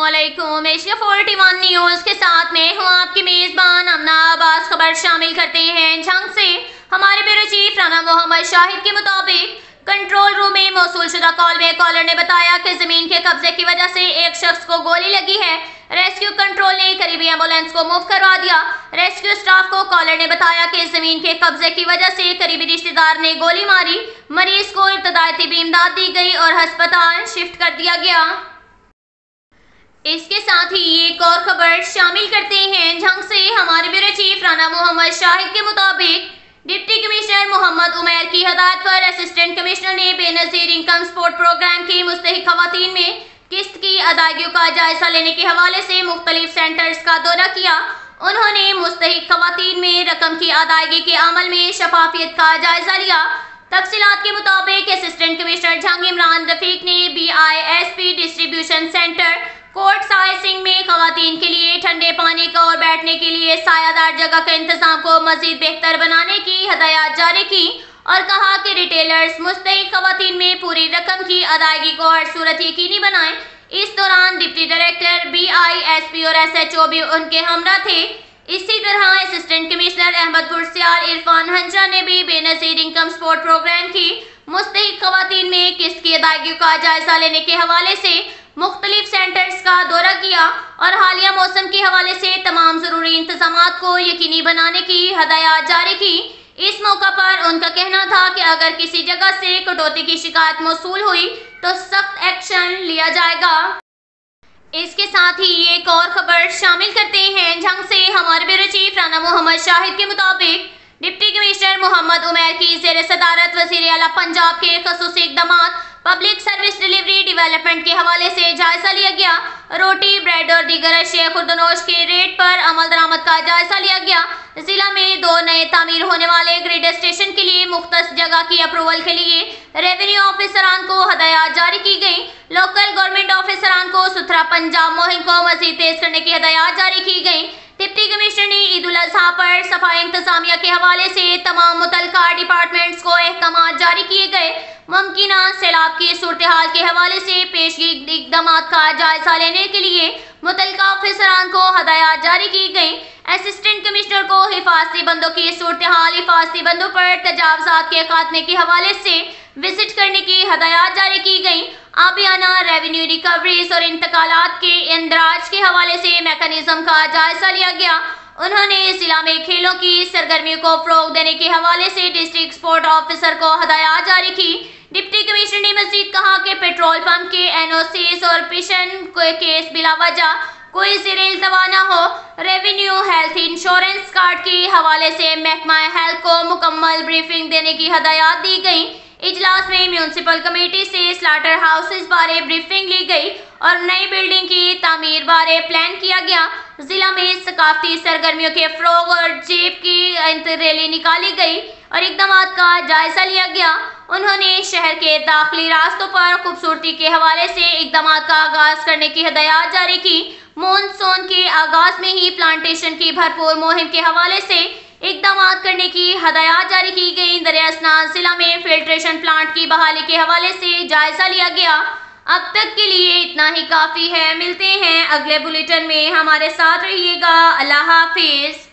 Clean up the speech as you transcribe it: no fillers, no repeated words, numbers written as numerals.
अस्सलामुअलैकुम। Asia 41 news के साथ मैं हूँ आपकी मेज़बान अमना अब्बास। खबर शामिल करते हैं झंग से। हमारे ब्यूरो चीफ राना मोहम्मद शाहिद के मुताबिक कंट्रोल रूम में मौसूल शुदा कॉल में कॉलर ने बताया कि जमीन के कब्जे की वजह से एक शख्स को गोली लगी है। रेस्क्यू कंट्रोल ने करीबी एम्बुलेंस को मूव करवा दिया। रेस्क्यू स्टाफ को कॉलर ने बताया कि जमीन के कब्जे की वजह से करीबी रिश्तेदार ने गोली मारी। मरीज को इब्तदाई तिबी इमदाद दी गई और अस्पताल शिफ्ट कर दिया गया। इसके साथ ही एक और खबर शामिल करते हैं झंग से। हमारे ब्यूरो चीफ राना मोहम्मद शाहिद के मुताबिक डिप्टी कमिश्नर मोहम्मद उमैर की हदायत पर असिस्टेंट कमिश्नर ने बेनज़ीर इनकम सपोर्ट प्रोग्राम की मुस्तहिक खवातीन में किस्त की अदायगियों का जायजा लेने के हवाले से मुख्तलिफ सेंटर्स का दौरा किया। उन्होंने मुस्तहिक खवातीन में रकम की अदायगी के अमल में शफाफियत का जायजा लिया। तफसीलात के मुताबिक असिस्टेंट कमिश्नर झंग इमरान रफीक ने BISP distribution centre Kot Sahir Singh में खवातीन के लिए ठंडे पानी का और बैठने के लिए सायादार जगह के इंतजाम को मजीद बेहतर बनाने की हदायत जारी की और कहा कि रिटेलर्स मुस्तहिक खवातीन में पूरी रकम की अदायगी को हर सूरत यकीनी बनाएं। इस दौरान डिप्टी डायरेक्टर BISP और SHO भी उनके हमरा थे। इसी तरह असिस्टेंट कमिश्नर अहमद गुरसियाल इरफान हंजा ने भी बेनज़ीर इनकम सपोर्ट प्रोग्राम की मुस्तहिक खवातीन में किस्त की अदायगी का जायजा लेने के हवाले से मुख्तलिफ सेंटर्स का दौरा किया और हालिया मौसम के हवाले से तमाम जरूरी इंतजामात को यकीनी बनाने की हदायत जारी की। इस मौका पर उनका कहना था कि अगर किसी जगह से कटौती की शिकायत मौसूल हुई तो सख्त एक्शन लिया जाएगा। इसके साथ ही एक और खबर शामिल करते हैं झंग से। हमारे ब्यूरो चीफ राना मोहम्मद शाहिद के मुताबिक डिप्टी कमिश्नर मोहम्मद उमैर की ज़ेर सदारत वज़ीर आला पंजाब के खसूसी इक़दामात पब्लिक सर्विस डिलीवरी डेवलपमेंट के हवाले से जायजा लिया गया। रोटी, ब्रेड और दीगर अशिया खुर्दनोश के रेट पर अमल दरामद का जायजा लिया गया। जिला में 2 नए तामीर होने वाले ग्रिड स्टेशन के लिए मुख्तस जगह की अप्रूवल के लिए रेवेन्यू ऑफिसरान को हदायत जारी की गई। लोकल गवर्नमेंट ऑफिसरान को सुथरा पंजाब मुहिम को मजीद तेज करने की हदायत जारी की गई। डिप्टी कमिश्नर ने ईद उल अजहा पर सफाई इंतजामिया के हवाले से तमाम मुतल्लिका डिपार्टमेंट्स को अहकाम जारी किए गए। मुमकिना सैलाब की सूरत हाल के हवाले से पेशगी इक़दामात का जायजा लेने के लिए मुतल्लिका ऑफिसरान को हदायत जारी की गई। असिस्टेंट कमिश्नर को हिफाजती बंदों की सूरत हाल, हिफाजती बंदों पर तजावुज़ात के खात्मे के हवाले से विजिट करने की हदायत जारी की गई। आबियाना रेवेन्यू रिकवरीज और इंतकालात के इंदराज के हवाले से मैकेनिज्म का जायजा लिया गया। उन्होंने जिला में खेलों की सरगर्मियों को फ़रोग़ देने के हवाले से डिस्ट्रिक्ट स्पोर्ट ऑफिसर को हदायत जारी की। डिप्टी कमिश्नर ने मजीद कहा कि पेट्रोल पंप के NOCs और पिशन केस बिला वजह कोई ज़ेर इल्तवा न हो। रेवेन्यू हेल्थ इंश्योरेंस कार्ड के हवाले से महकमा हेल्थ को मुकम्मल ब्रीफिंग देने की हदायत दी गई। इजलास में म्यूनसिपल कमेटी से स्लाटर हाउसेस बारे ब्रीफिंग ली गई और नई बिल्डिंग की तामीर बारे प्लान किया गया। जिला में सकाफती सरगर्मियों के फ़रोग़ और जेब की रैली निकाली गई और इक़दामात का जायजा लिया गया। उन्होंने शहर के दाखिली रास्तों पर खूबसूरती के हवाले से इक़दामात का आगाज करने की हदायत जारी की। मानसून के आगाज में ही प्लांटेशन की भरपूर मुहिम के हवाले से इक़दामात करने की हदायत जारी की गई। दरियासनात जिला में फिल्ट्रेशन प्लांट की बहाली के हवाले से जायजा लिया गया। अब तक के लिए इतना ही काफ़ी है। मिलते हैं अगले बुलेटिन में, हमारे साथ रहिएगा। अल्लाह हाफिज़।